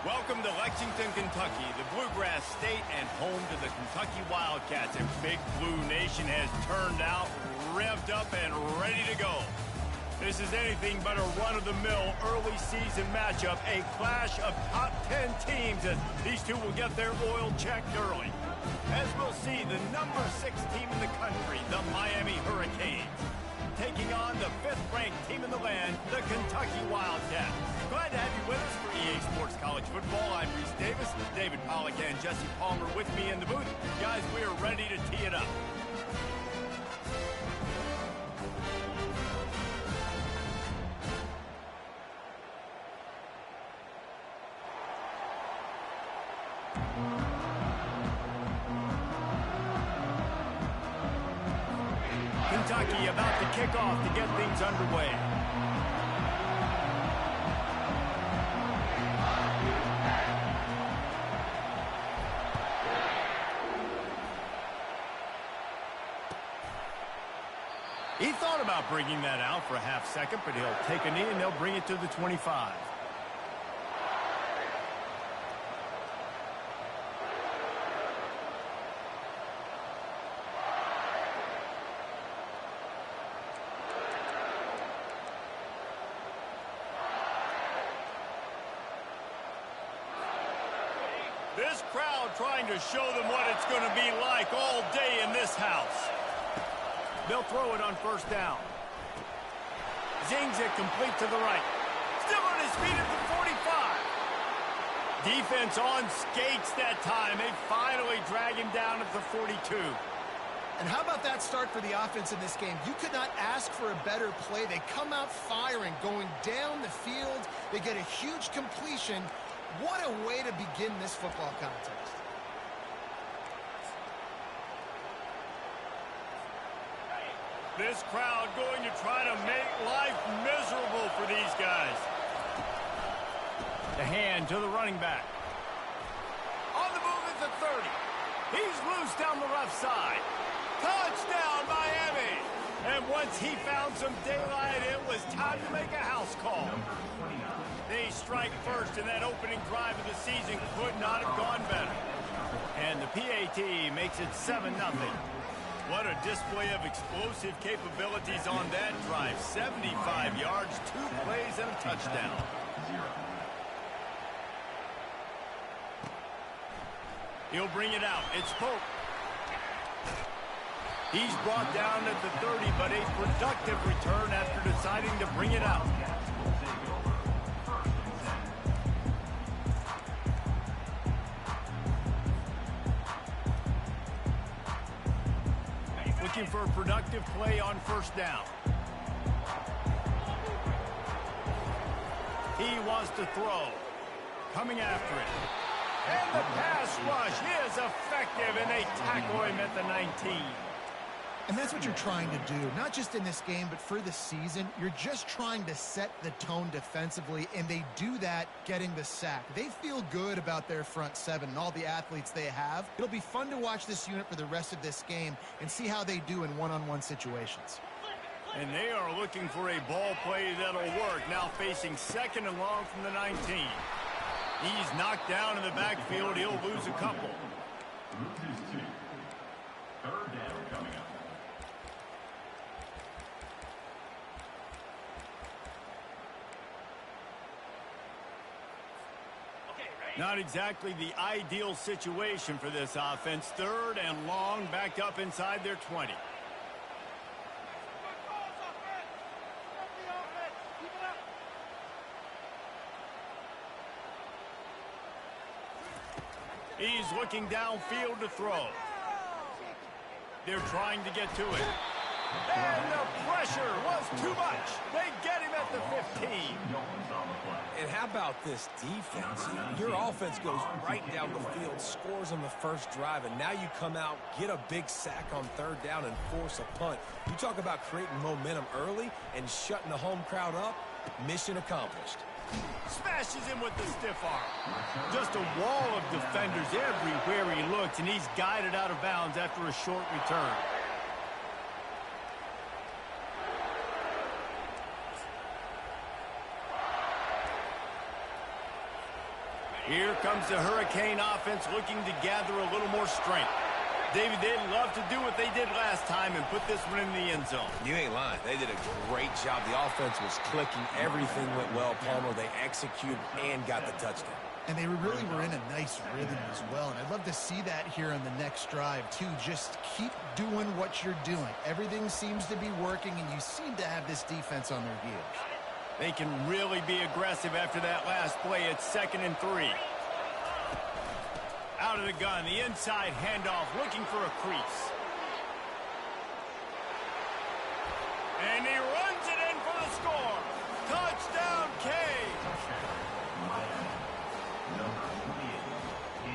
Welcome to Lexington, Kentucky, the Bluegrass State and home to the Kentucky Wildcats. And Big Blue Nation has turned out, revved up, and ready to go. This is anything but a run-of-the-mill early season matchup, a clash of top 10 teams as these two will get their oil checked early. As we'll see, the number 6 team in the country, the Miami Hurricanes, taking on the 5th-ranked team in the land, the Kentucky Wildcats. Glad to have you with us for EA Sports College Football. I'm Reese Davis, David Pollack, and Jesse Palmer with me in the booth. Guys, we are ready to tee it up. Kentucky about to kick off to get things underway. He thought about bringing that out for a half second, but he'll take a knee and they'll bring it to the 25. This crowd trying to show them what it's going to be like all day in this house. They'll throw it on first down. Zings it complete to the right. Still on his feet at the 45. Defense on skates that time. They finally drag him down at the 42. And how about that start for the offense in this game? You could not ask for a better play. They come out firing, going down the field. They get a huge completion. What a way to begin this football contest. This crowd going to try to make life miserable for these guys. The hand to the running back. On the move at the 30. He's loose down the left side. Touchdown, Miami! And once he found some daylight, it was time to make a house call. They strike first, and that opening drive of the season could not have gone better. And the PAT makes it 7-0. What a display of explosive capabilities on that drive. 75 yards, 2 plays, and a touchdown. He'll bring it out. It's Pope. He's brought down at the 30, but a productive return after deciding to bring it out. Looking for a productive play on first down. He wants to throw. Coming after it. And the pass rush is effective, and they tackle him at the 19. And that's what you're trying to do, not just in this game, but for the season. You're just trying to set the tone defensively, and they do that getting the sack. They feel good about their front seven and all the athletes they have. It'll be fun to watch this unit for the rest of this game and see how they do in one-on-one situations. And they are looking for a ball play that'll work, now facing second and long from the 19. He's knocked down in the backfield. He'll lose a couple. Third down coming up. Not exactly the ideal situation for this offense. Third and long, backed up inside their 20. He's looking downfield to throw. They're trying to get to it. And the pressure was too much. They get him at the 15. And how about this defense? Your offense goes right down the field, scores on the first drive, and now you come out, get a big sack on third down, and force a punt. You talk about creating momentum early and shutting the home crowd up. Mission accomplished. Smashes him with the stiff arm. Just a wall of defenders everywhere he looks, and he's guided out of bounds after a short return. Here comes the Hurricane offense looking to gather a little more strength. David, they'd love to do what they did last time and put this one in the end zone. You ain't lying. They did a great job. The offense was clicking. Everything went well, Palmer. They executed and got the touchdown. And they really were in a nice rhythm as well. And I'd love to see that here on the next drive, too. Just keep doing what you're doing. Everything seems to be working, and you seem to have this defense on their heels. They can really be aggressive after that last play. It's 2nd and 3. Out of the gun, the inside handoff, looking for a crease. And he runs it in for the score. Touchdown, K.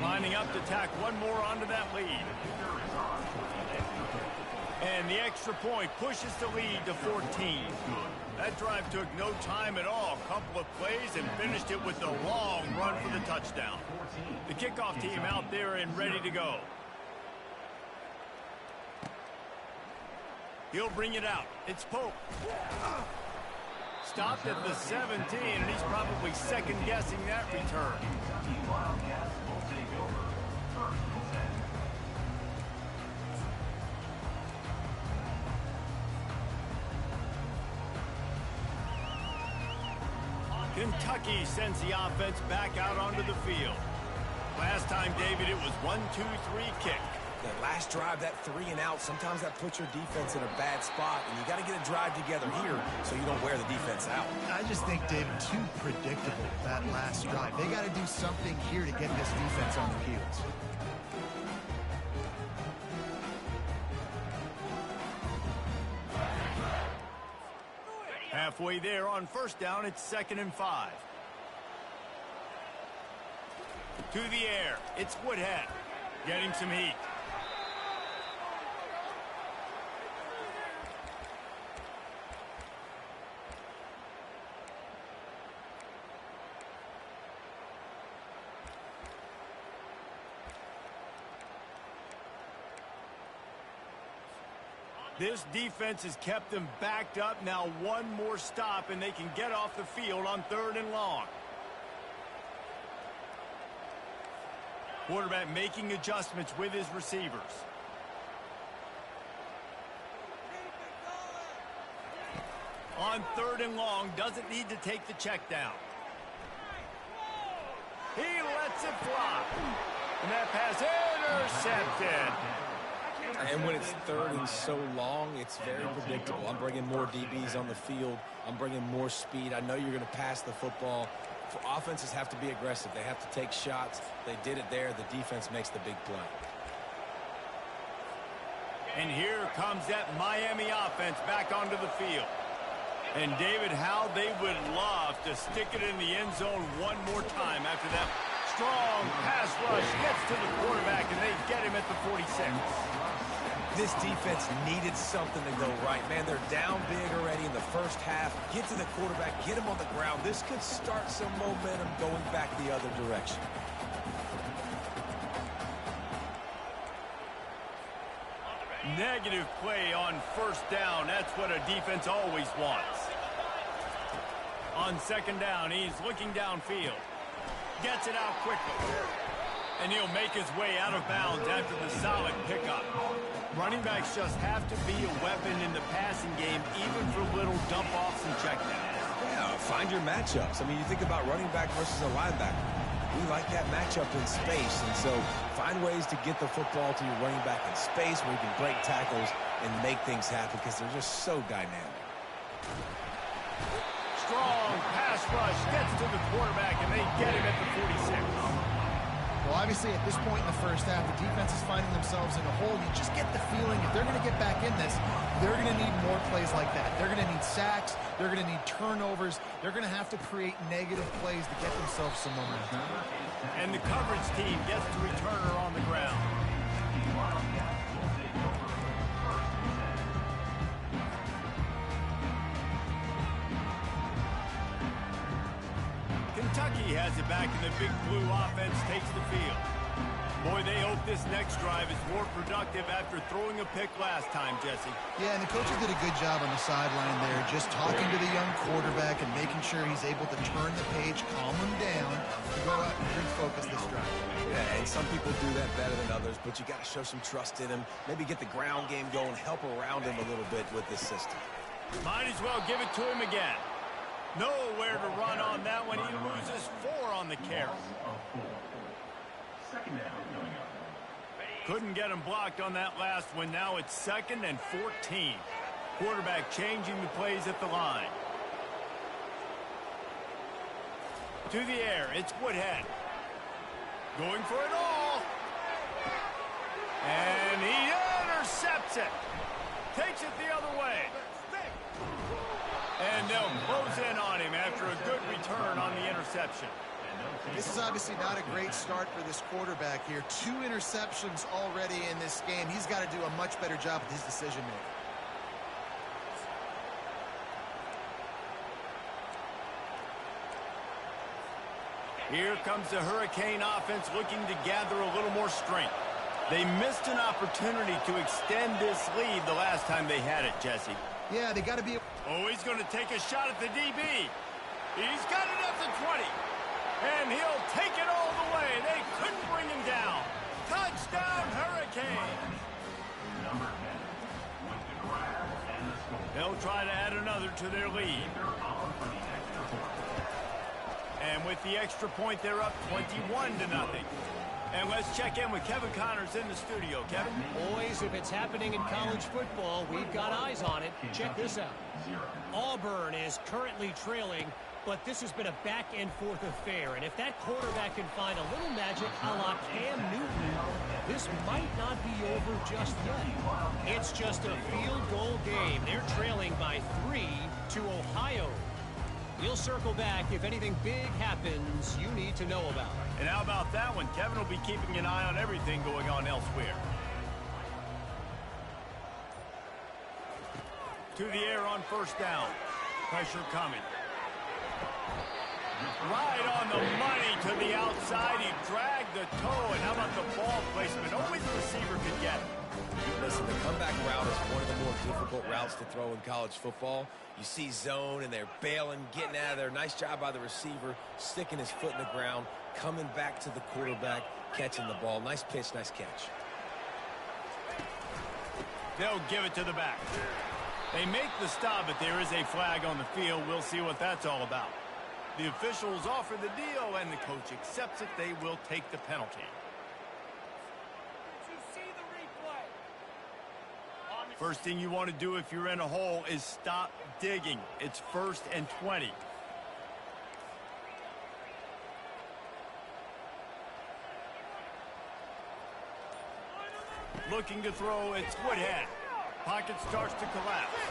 Lining up to tack one more onto that lead. And the extra point pushes the lead to 14. That drive took no time at all. A couple of plays and finished it with a long run for the touchdown. The kickoff team out there and ready to go. He'll bring it out. It's Pope. Stopped at the 17, and he's probably second-guessing that return. Kentucky sends the offense back out onto the field. Last time, David, it was 1-2-3 kick. That last drive, that 3 and out, sometimes that puts your defense in a bad spot, and you got to get a drive together here so you don't wear the defense out. I just think, David, too predictable, that last drive. They got to do something here to get this defense on their heels. Halfway there on first down, it's 2nd and 5. To the air, it's Woodhead. Getting some heat. This defense has kept them backed up. Now one more stop, and they can get off the field on 3rd and long. Quarterback making adjustments with his receivers. On 3rd and long, doesn't need to take the check down. He lets it fly. And that pass intercepted. And when it's 3rd and so long, it's very predictable. I'm bringing more DBs on the field. I'm bringing more speed. I know you're going to pass the football. Offenses have to be aggressive. They have to take shots. They did it there. The defense makes the big play. And here comes that Miami offense back onto the field. And David, how they would love to stick it in the end zone one more time after that strong pass rush gets to the quarterback, and they get him at the 46. This defense needed something to go right. Man, they're down big already in the first half. Get to the quarterback, get him on the ground. This could start some momentum going back the other direction. Negative play on first down. That's what a defense always wants. On 2nd down, he's looking downfield. Gets it out quickly. And he'll make his way out of bounds after the solid pickup. Running backs just have to be a weapon in the passing game, even for little dump-offs and checkdowns. Yeah, find your matchups. I mean, you think about running back versus a linebacker. We like that matchup in space, and so find ways to get the football to your running back in space where you can break tackles and make things happen because they're just so dynamic. Strong pass rush gets to the quarterback, and they get him at the 46. Well, obviously, at this point in the first half, the defense is finding themselves in a hole. You just get the feeling if they're going to get back in this, they're going to need more plays like that. They're going to need sacks. They're going to need turnovers. They're going to have to create negative plays to get themselves some momentum. And the coverage team gets the returner on the ground. Kentucky has it back, and the big blue offense takes the field. Boy, they hope this next drive is more productive after throwing a pick last time, Jesse. Yeah, and the coaches did a good job on the sideline there, just talking to the young quarterback and making sure he's able to turn the page, calm him down, to go out and refocus this drive. Yeah, and some people do that better than others, but you got to show some trust in him. Maybe get the ground game going, help around him a little bit with this system. Might as well give it to him again. Nowhere to run on that one. He loses 4 on the carry. Second down coming up. Couldn't get him blocked on that last one. Now it's 2nd and 14. Quarterback changing the plays at the line. To the air, it's Woodhead. Going for it all. And he intercepts it. Takes it the other way. And they'll close in on him after a good return on the interception. This is obviously not a great start for this quarterback here. 2 interceptions already in this game. He's got to do a much better job with his decision-making. Here comes the Hurricane offense looking to gather a little more strength. They missed an opportunity to extend this lead the last time they had it, Jesse. Yeah, they got to be... Oh, he's going to take a shot at the DB. He's got it at the 20. And he'll take it all the way. They couldn't bring him down. Touchdown, Hurricane. Number 10 with the grab and the score. They'll try to add another to their lead. They're on for the extra point. And with the extra point, they're up 21-0. And let's check in with Kevin Connors in the studio. Kevin? Boys, if it's happening in college football, we've got eyes on it. Check this out. Auburn is currently trailing, but this has been a back-and-forth affair. And if that quarterback can find a little magic a la Cam Newton, this might not be over just yet. It's just a field goal game. They're trailing by 3 to Ohio. We'll circle back if anything big happens you need to know about. And how about that one? Kevin will be keeping an eye on everything going on elsewhere. To the air on 1st down. Pressure coming. Right on the money to the outside. He dragged the toe. And how about the ball placement? Only the receiver could get it. Listen, the comeback route is one of the more difficult routes to throw in college football. You see zone, and they're bailing, getting out of there. Nice job by the receiver, sticking his foot in the ground, coming back to the quarterback, catching the ball. Nice pitch, nice catch. They'll give it to the back. They make the stop, but there is a flag on the field. We'll see what that's all about. The officials offer the deal, and the coach accepts it. They will take the penalty. First thing you want to do if you're in a hole is stop digging. It's 1st and 20. Looking to throw, it's Woodhead. Pocket starts to collapse.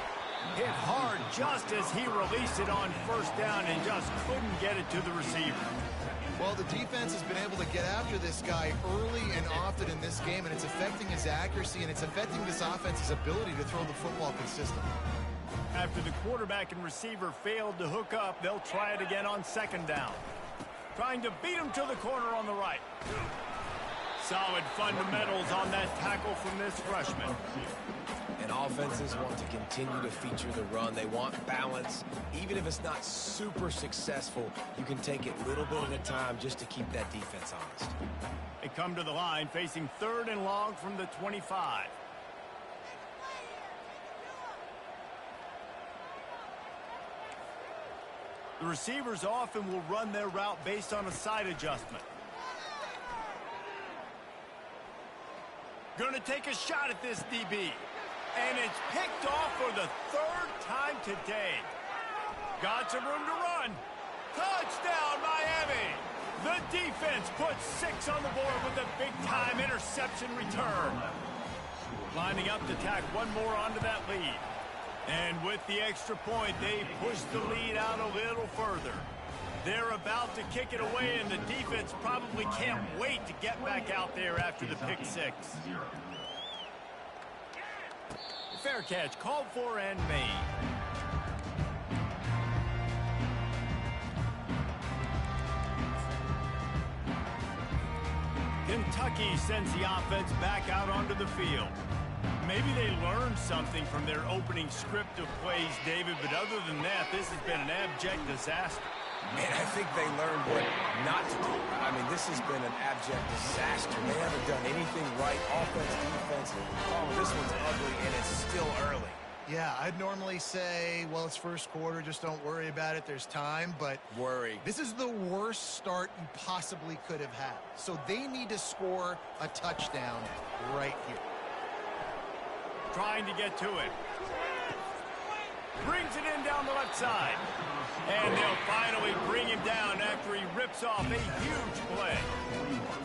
Hit hard just as he released it on 1st down and just couldn't get it to the receiver. Well, the defense has been able to get after this guy early and often in this game, and it's affecting his accuracy, and it's affecting this offense's ability to throw the football consistently. After the quarterback and receiver failed to hook up, they'll try it again on 2nd down. Trying to beat him to the corner on the right. Solid fundamentals on that tackle from this freshman. And offenses want to continue to feature the run. They want balance. Even if it's not super successful, you can take it little bit at a time just to keep that defense honest. They come to the line facing 3rd and long from the 25. The receivers often will run their route based on a side adjustment. Going to take a shot at this DB. And it's picked off for the 3rd time today. Got some room to run. Touchdown, Miami. The defense puts 6 on the board with a big-time interception return. Lining up to tack one more onto that lead. And with the extra point, they push the lead out a little further. They're about to kick it away, and the defense probably can't wait to get back out there after the pick 6. Fair catch called for and made. Kentucky sends the offense back out onto the field. Maybe they learned something from their opening script of plays, David, but other than that, this has been an abject disaster. Man, I think they learned what not to do. I mean, this has been an abject disaster. They haven't done anything right. Offense, defense. Oh, this one's ugly, and it's still early. Yeah, I'd normally say, well, it's first quarter, just don't worry about it, there's time, but this is the worst start you possibly could have had. So they need to score a touchdown right here. Trying to get to it. Brings it in down the left side. And they'll finally bring him down after he rips off a huge play.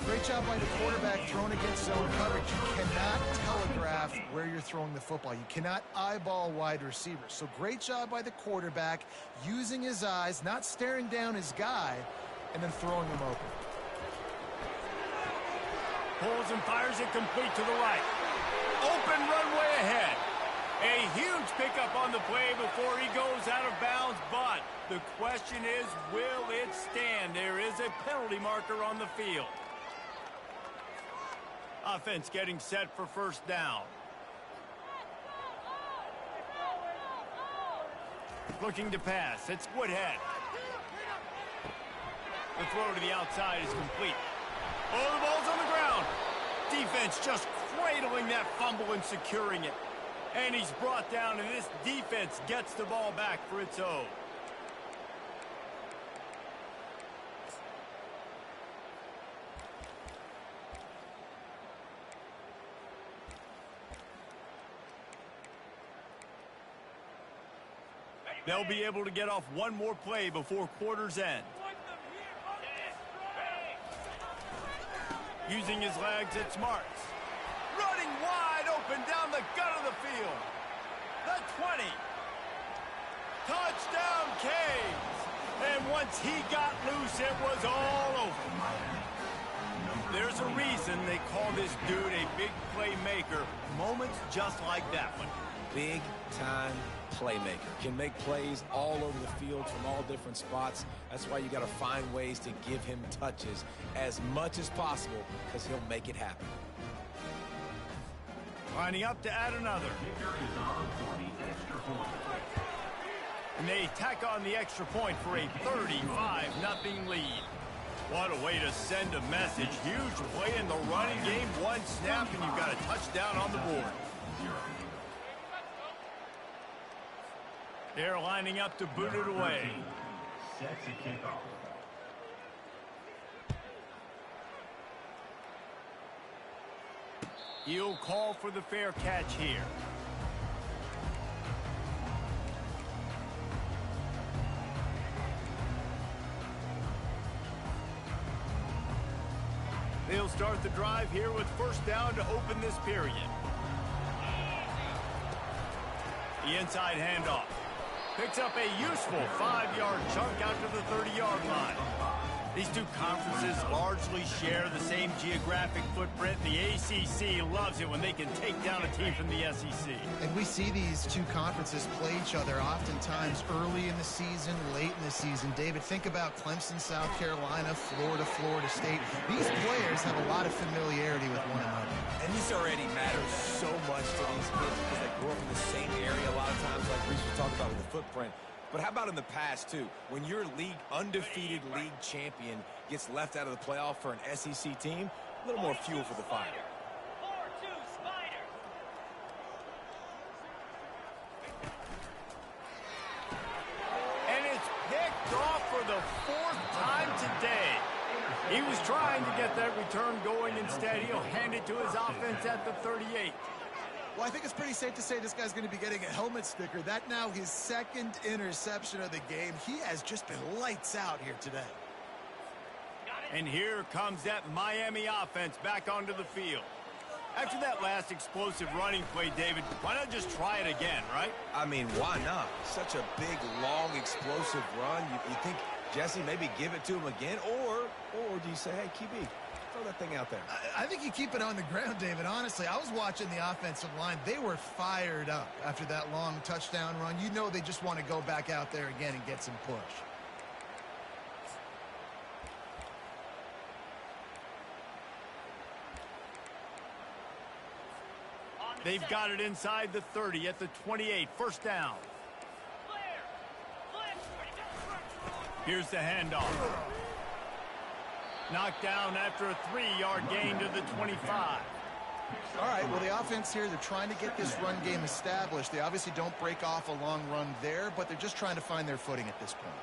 Great job by the quarterback throwing against zone coverage. You cannot telegraph where you're throwing the football. You cannot eyeball wide receivers. So great job by the quarterback using his eyes, not staring down his guy, and then throwing him open. Pulls and fires it complete to the right. Open runway ahead. A huge pickup on the play before he goes out of bounds, but the question is, will it stand? There is a penalty marker on the field. Offense getting set for first down. Looking to pass. It's Woodhead. The throw to the outside is complete. Oh, the ball's on the ground. Defense just cradling that fumble and securing it. And he's brought down, and this defense gets the ball back for its own. They'll be able to get off one more play before quarter's end. Using his legs, it's Marks. Running wide open down the gut of the field. The 20. Touchdown, Canes. And once he got loose, it was all over. There's a reason they call this dude a big playmaker. Moments just like that one. Big-time playmaker. Can make plays all over the field from all different spots. That's why you got to find ways to give him touches as much as possible, because he'll make it happen. Lining up to add another. And they tack on the extra point for a 35-0 lead. What a way to send a message. Huge play in the running game. One snap, and you've got a touchdown on the board. They're lining up to boot it away. Sets a kickoff. He'll call for the fair catch here. They'll start the drive here with first down to open this period. The inside handoff. Picks up a useful 5-yard chunk out to the 30-yard line. These two conferences largely share the same geographic footprint. The ACC loves it when they can take down a team from the SEC. And we see these two conferences play each other oftentimes early in the season, late in the season. David, think about Clemson, South Carolina, Florida, Florida State. These players have a lot of familiarity with one another. And this already matters so much to these kids because they grew up in the same area a lot of times, like Reese was talking about with the footprint. But how about in the past, too? When your undefeated league champion gets left out of the playoff for an SEC team, a little more fuel for the fire. And it's picked off for the 4th time today. He was trying to get that return going. Instead, he'll hand it to his offense at the 38. Well, I think it's pretty safe to say this guy's going to be getting a helmet sticker. That now his 2nd interception of the game. He has just been lights out here today. And here comes that Miami offense back onto the field. After that last explosive running play, David, why not just try it again, right? I mean, why not? Such a big, long, explosive run. You think, Jesse, maybe give it to him again? Or do you say, hey, QB, throw that thing out there? I think you keep it on the ground, David. Honestly, I was watching the offensive line. They were fired up after that long touchdown run. You know they just want to go back out there again and get some push. They've got it inside the 30 at the 28. First down. Here's the handoff. Knocked down after a 3-yard gain to the 25. All right, well, the offense here, they're trying to get this run game established. They obviously don't break off a long run there, but they're just trying to find their footing at this point.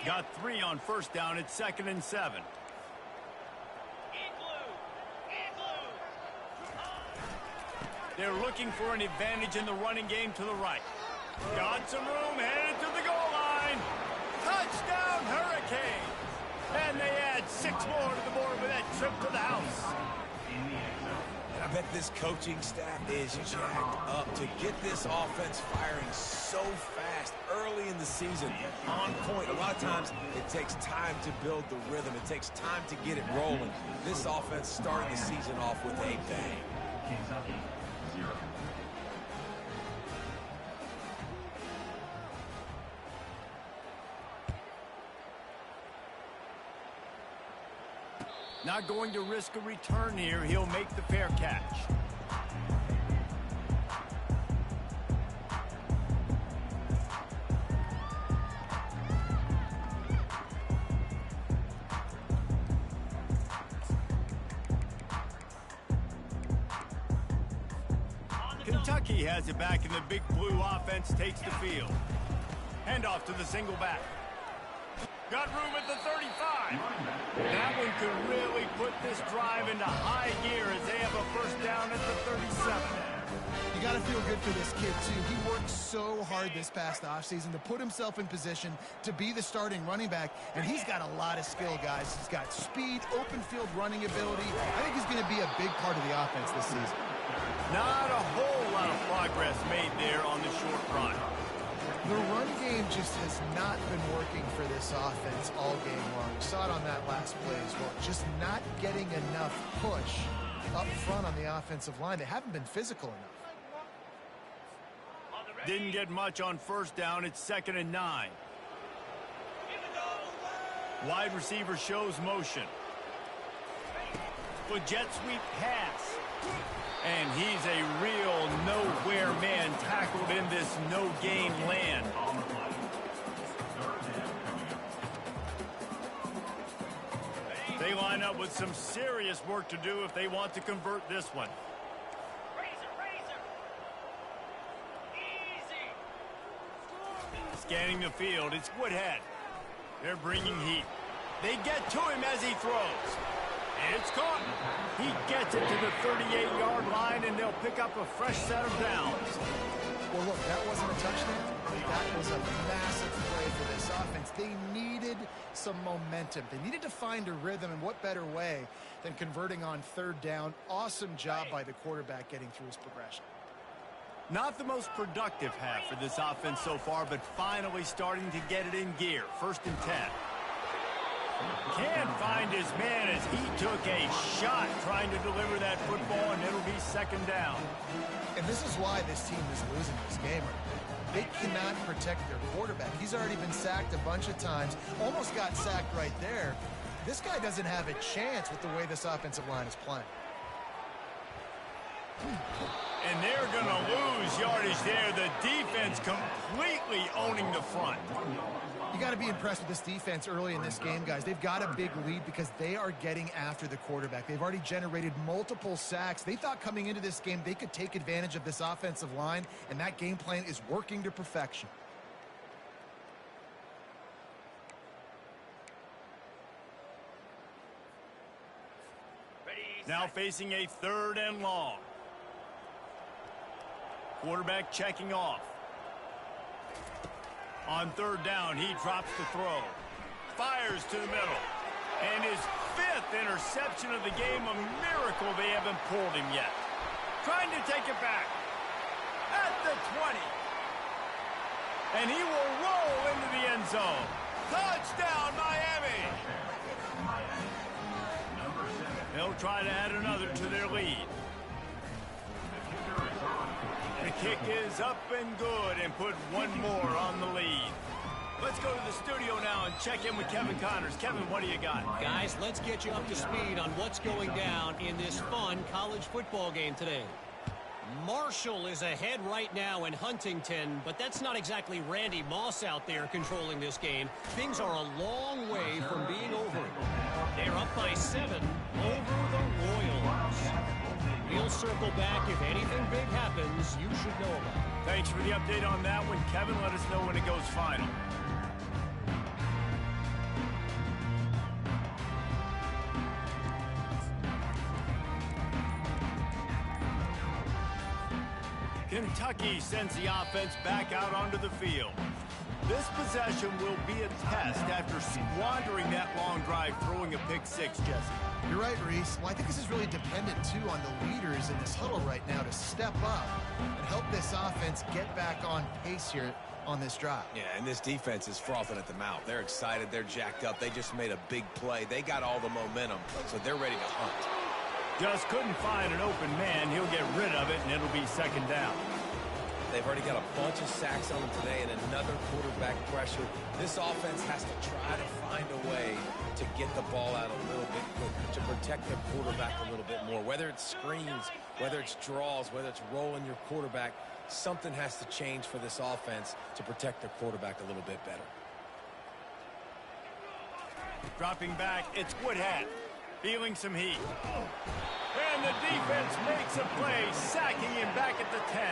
Got 3 on first down. It's 2nd and 7. They're looking for an advantage in the running game to the right. Got some room, headed to the goal line. Touchdown, Hurricanes! And they add 6 more to the board with that trip to the house. I bet this coaching staff is jacked up to get this offense firing so fast early in the season. On point. A lot of times it takes time to build the rhythm. It takes time to get it rolling. This offense started the season off with a bang. Kentucky, 0. Not going to risk a return here. He'll make the fair catch. Kentucky has it back, and the big blue offense takes the field. Handoff to the single back. Got room at the 35. That one could really put this drive into high gear as they have a first down at the 37. You got to feel good for this kid, too. He worked so hard this past offseason to put himself in position to be the starting running back, and he's got a lot of skill, guys. He's got speed, open field running ability. I think he's going to be a big part of the offense this season. Not a whole lot of progress made there on the short run. The run game just has not been working for this offense all game long. We saw it on that last play as well. Just not getting enough push up front on the offensive line. They haven't been physical enough. Didn't get much on first down. It's 2nd and 9. Wide receiver shows motion. With jet sweep pass. And he's a real nowhere man tackled in this no-gain land. They line up with some serious work to do if they want to convert this one. Scanning the field, it's Woodhead. They're bringing heat. They get to him as he throws. It's caught. He gets it to the 38-yard line, and they'll pick up a fresh set of downs. Well, look, that wasn't a touchdown. That was a massive play for this offense. They needed some momentum. They needed to find a rhythm, and what better way than converting on 3rd down. Awesome job by the quarterback getting through his progression. Not the most productive half for this offense so far, but finally starting to get it in gear. 1st and 10. Can't find his man as he took a shot trying to deliver that football, and it'll be 2nd down. And this is why this team is losing this game. They cannot protect their quarterback. He's already been sacked a bunch of times, almost got sacked right there. This guy doesn't have a chance with the way this offensive line is playing. And they're going to lose yardage there. The defense completely owning the front. You got to be impressed with this defense early in this game, guys. They've got a big lead because they are getting after the quarterback. They've already generated multiple sacks. They thought coming into this game they could take advantage of this offensive line, and that game plan is working to perfection. Now facing a 3rd and long. Quarterback checking off. On 3rd down, he drops the throw. Fires to the middle. And his 5th interception of the game, a miracle they haven't pulled him yet. Trying to take it back. At the 20. And he will roll into the end zone. Touchdown, Miami! They'll try to add another to their lead. The kick is up and good and put one more on the lead. Let's go to the studio now and check in with Kevin Connors. Kevin, what do you got? Guys, let's get you up to speed on what's going down in this fun college football game today. Marshall is ahead right now in Huntington, but that's not exactly Randy Moss out there controlling this game. Things are a long way from being over. They're up by 7 over the Royals. We'll circle back if anything big happens you should know about. Thanks for the update on that one, Kevin. Let us know when it goes final. Kentucky sends the offense back out onto the field. This possession will be a test after squandering that long drive, throwing a pick six, Jesse. You're right, Reese. Well, I think this is really dependent, too, on the leaders in this huddle right now to step up and help this offense get back on pace here on this drive. Yeah, and this defense is frothing at the mouth. They're excited. They're jacked up. They just made a big play. They got all the momentum, so they're ready to hunt. Just couldn't find an open man. He'll get rid of it, and it'll be second down. They've already got a bunch of sacks on them today and another quarterback pressure. This offense has to try to find a way to get the ball out a little bit quicker, to protect their quarterback a little bit more. Whether it's screens, whether it's draws, whether it's rolling your quarterback, something has to change for this offense to protect their quarterback a little bit better. Dropping back, it's Woodhat. Feeling some heat. And the defense makes a play, sacking him back at the 10.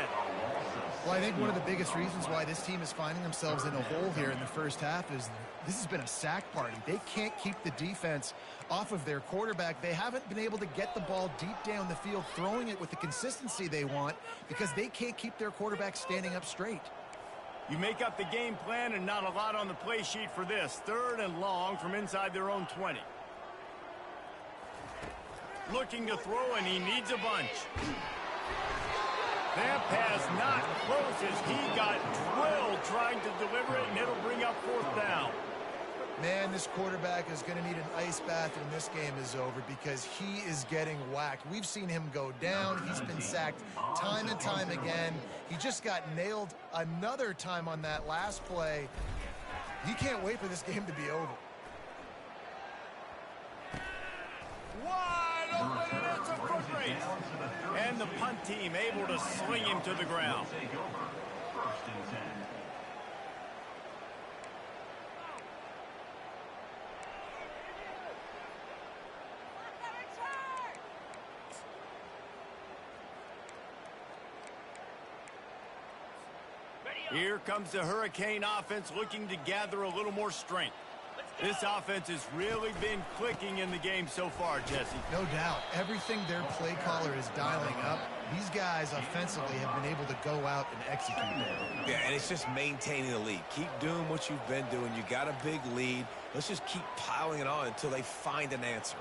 Well, I think one of the biggest reasons why this team is finding themselves in a hole here in the first half is this has been a sack party. They can't keep the defense off of their quarterback. They haven't been able to get the ball deep down the field, throwing it with the consistency they want because they can't keep their quarterback standing up straight. You make up the game plan and not a lot on the play sheet for this. 3rd and long from inside their own 20. Looking to throw, and he needs a bunch. That pass not close as he got drilled trying to deliver it, and it'll bring up 4th down. Man, this quarterback is going to need an ice bath when this game is over because he is getting whacked. We've seen him go down. He's been sacked time and time again. He just got nailed another time on that last play. He can't wait for this game to be over. Wide open, and it's a foot race. And the punt team able to sling him to the ground. Here comes the Hurricane offense looking to gather a little more strength. This offense has really been clicking in the game so far, Jesse. No doubt. Everything their play caller is dialing up, these guys offensively have been able to go out and execute there. Yeah, and it's just maintaining the lead. Keep doing what you've been doing. You got a big lead. Let's just keep piling it on until they find an answer.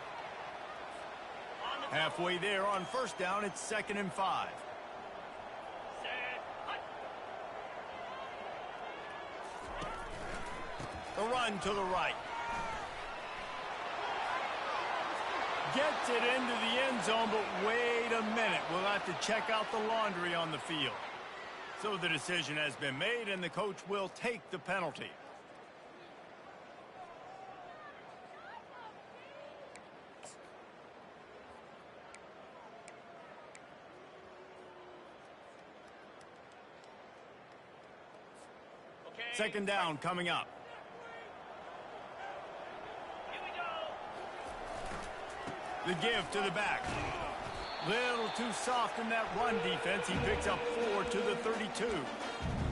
Halfway there on 1st down, it's 2nd and 5. The run to the right. Gets it into the end zone, but wait a minute. We'll have to check out the laundry on the field. So the decision has been made, and the coach will take the penalty. Okay. 2nd down coming up. The give to the back. Little too soft in that run defense. He picks up 4 to the 32.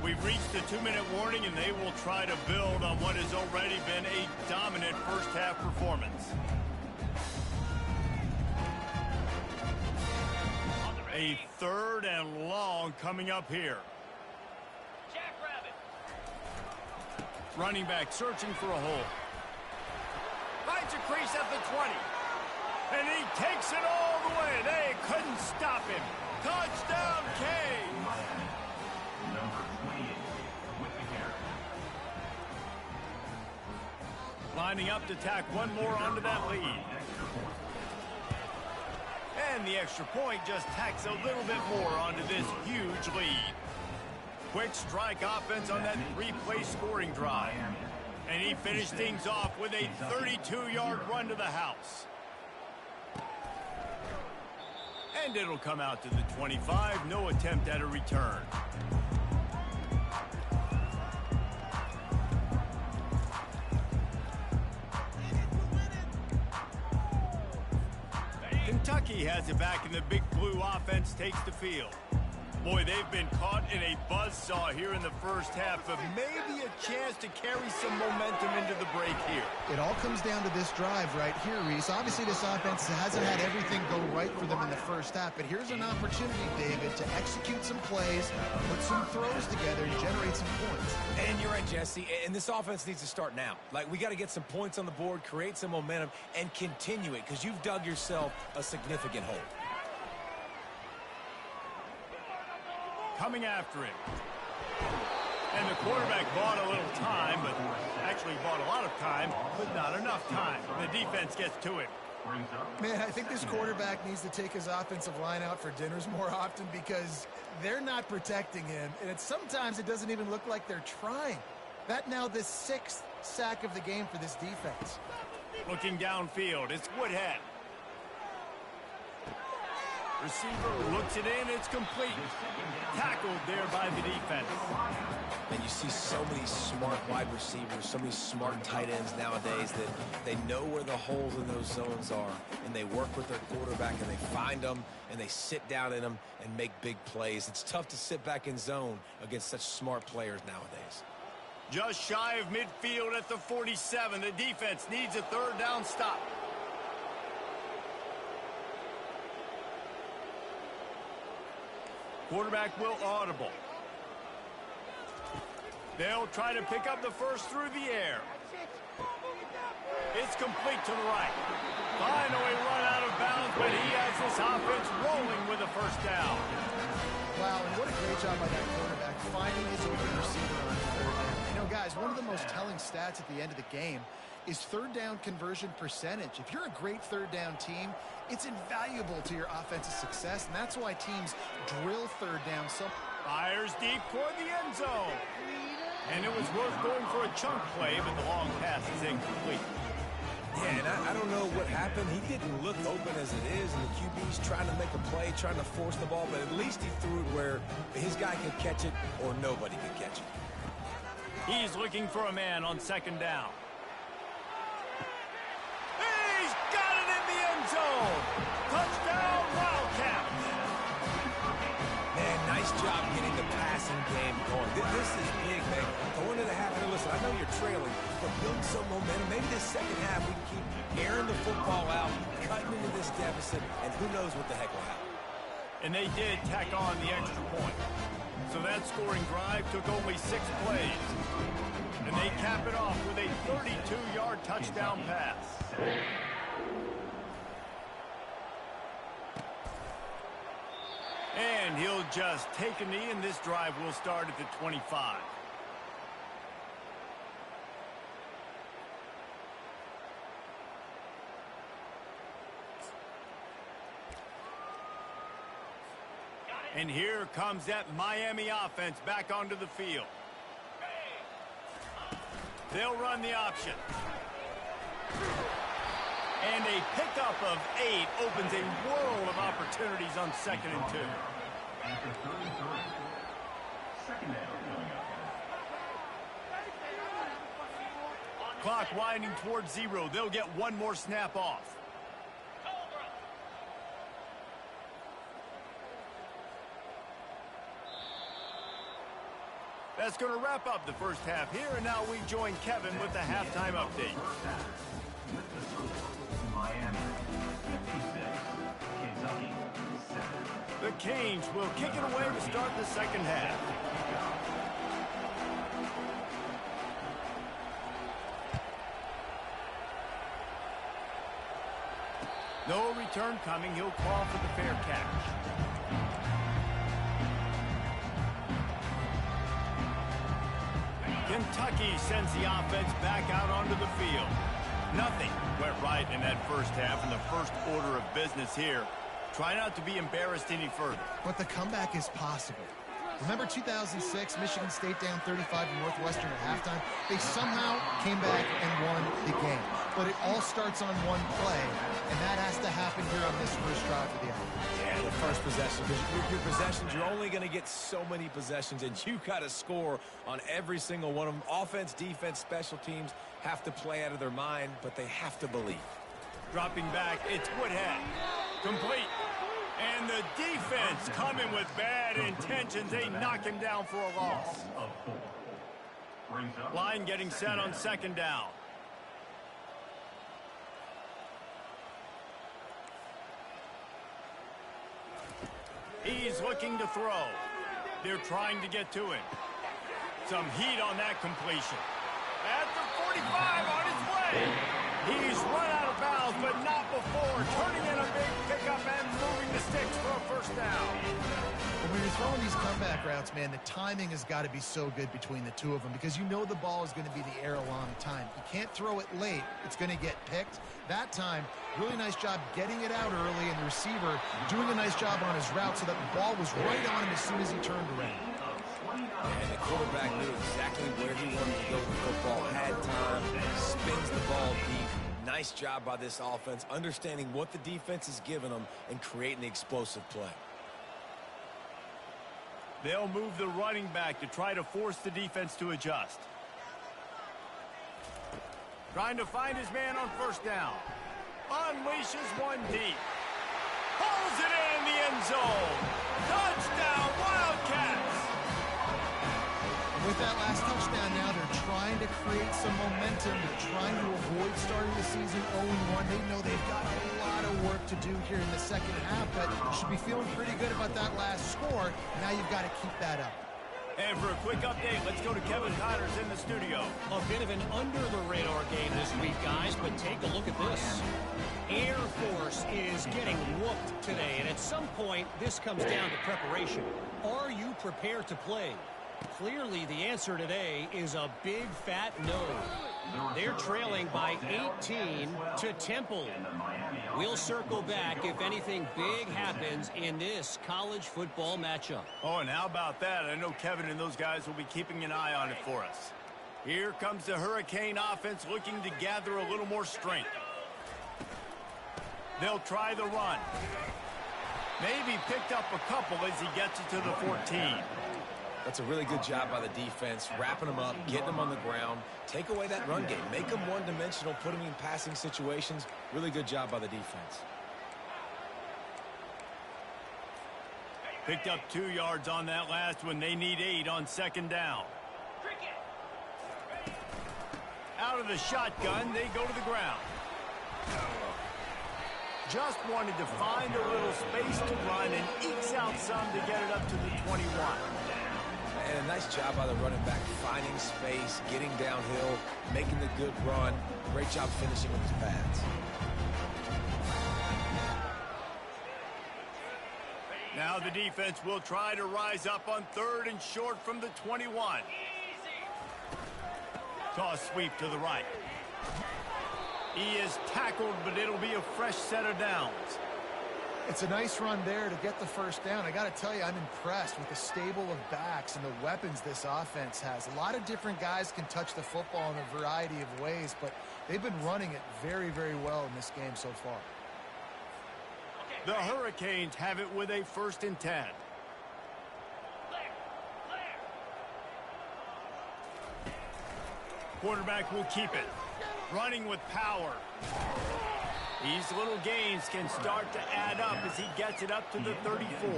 We've reached the 2-minute warning, and they will try to build on what has already been a dominant first-half performance. A 3rd and long coming up here. Running back searching for a hole. Finds a crease at the 20. And he takes it all the way. They couldn't stop him. Touchdown, Canes. Number 28 with the carry. Lining up to tack one more onto that lead. And the extra point just tacks a little bit more onto this huge lead. Quick strike offense on that three-play scoring drive. And he finished things off with a 32-yard run to the house. And it'll come out to the 25. No attempt at a return. Kentucky has it back, and the Big Blue offense takes the field. Boy, they've been caught in a buzzsaw here in the first half, but maybe a chance to carry some momentum into the break here. It all comes down to this drive right here, Reese. Obviously, this offense hasn't had everything go right for them in the first half, but here's an opportunity, David, to execute some plays, put some throws together, and generate some points. And you're right, Jesse, and this offense needs to start now. Like, we got to get some points on the board, create some momentum, and continue it, because you've dug yourself a significant hole. Coming after him. And the quarterback bought a little time, but actually bought a lot of time, but not enough time. The defense gets to him. Man, I think this quarterback needs to take his offensive line out for dinners more often because they're not protecting him, and sometimes it doesn't even look like they're trying. That now the 6th sack of the game for this defense. Looking downfield, it's Woodhead. Receiver looks it in, it's complete. Tackled there by the defense. And you see so many smart wide receivers, so many smart tight ends nowadays that they know where the holes in those zones are, and they work with their quarterback, and they find them, and they sit down in them and make big plays. It's tough to sit back in zone against such smart players nowadays. Just shy of midfield at the 47. The defense needs a third down stop. Quarterback will audible. They'll try to pick up the first through the air. It's complete to the right. Finally run out of bounds, but he has this offense rolling with a first down. Wow, and what a great job by that quarterback finding his open receiver on third down. You know, guys, one of the most telling stats at the end of the game is third down conversion percentage. If you're a great third down team, it's invaluable to your offensive success, and that's why teams drill third down so. Fires deep toward the end zone. And it was worth going for a chunk play, but the long pass is incomplete. Yeah, and I don't know what happened. He didn't look open as it is, and the QB's trying to make a play, trying to force the ball, but at least he threw it where his guy could catch it or nobody could catch it. He's looking for a man on second down. He's got it in the end zone. Touchdown, Wildcats. Man, nice job getting the passing game going. This is big, man. Going to the half, and listen, I know you're trailing, but build some momentum. Maybe this second half we can keep airing the football out, cutting into this deficit, and who knows what the heck will happen. And they did tack on the extra point. So that scoring drive took only 6 plays. And they cap it off with a 32-yard touchdown pass. And he'll just take a knee, and this drive will start at the 25. And here comes that Miami offense back onto the field. They'll run the option. And a pickup of 8 opens a world of opportunities on 2nd and 2. After 33, second down coming up. Clock winding towards 0. They'll get one more snap off. That's going to wrap up the first half here, and now we join Kevin with the halftime update. With the score, Miami 56, Kentucky 7. The Canes will kick it away to start the second half. No return coming. He'll call for the fair catch. Kentucky sends the offense back out onto the field. Nothing went right in that first half, and the first order of business here. Try not to be embarrassed any further. But the comeback is possible. Remember 2006, Michigan State down 35 to Northwestern at halftime? They somehow came back and won the game. But it all starts on one play, and that has to happen here on this first drive of the offense. Yeah, the first possession. Because your possessions, you're only going to get so many possessions, and you got to score on every single one of them. Offense, defense, special teams have to play out of their mind, but they have to believe. Dropping back, it's Woodhead. Complete. And the defense coming with bad intentions. They knock him down for a loss. Line getting set on second down. He's looking to throw. They're trying to get to him. Some heat on that completion. At the 45 on his way. He's run out of bounds, but not before. Turning in a big pickup and moving the sticks for a first down. When you're throwing these comeback routes, man, the timing has got to be so good between the two of them because you know the ball is going to be the air a long time. You can't throw it late. It's going to get picked. That time, really nice job getting it out early, and the receiver doing a nice job on his route so that the ball was right on him as soon as he turned around. And the quarterback knew exactly where he wanted to go with the football, had time, spins the ball deep. Nice job by this offense, understanding what the defense is giving them and creating the explosive play. They'll move the running back to try to force the defense to adjust. Trying to find his man on first down. Unleashes one deep. Pulls it in the end zone. Touchdown, Wildcats! With that last touchdown now, they're trying to create some momentum. They're trying to avoid starting the season 0-1. They know they've got a lot of work to do here in the second half, but you should be feeling pretty good about that last score. Now you've got to keep that up. And for a quick update, let's go to Kevin Connors in the studio. A bit of an under-the-radar game this week, guys, but take a look at this. Air Force is getting whooped today, and at some point, this comes down to preparation. Are you prepared to play? Clearly, the answer today is a big, fat no. They're trailing by 18 to Temple. We'll circle back if anything big happens in this college football matchup. Oh, and how about that? I know Kevin and those guys will be keeping an eye on it for us. Here comes the Hurricane offense looking to gather a little more strength. They'll try the run. Maybe picked up a couple as he gets it to the 14. That's a really good job by the defense, wrapping them up, getting them on the ground. Take away that run game. Make them one-dimensional, put them in passing situations. Really good job by the defense. Picked up 2 yards on that last one. They need 8 on second down. Out of the shotgun, they go to the ground. Just wanted to find a little space to run and ekes out some to get it up to the 21. And a nice job by the running back, finding space, getting downhill, making the good run. Great job finishing with his pads. Now the defense will try to rise up on 3rd and short from the 21. Toss sweep to the right. He is tackled, but it'll be a fresh set of downs. It's a nice run there to get the first down. I got to tell you, I'm impressed with the stable of backs and the weapons this offense has. A lot of different guys can touch the football in a variety of ways, but they've been running it very, very well in this game so far. The Hurricanes have it with a 1st and 10. Quarterback will keep it. Running with power. These little gains can start to add up as he gets it up to the 34.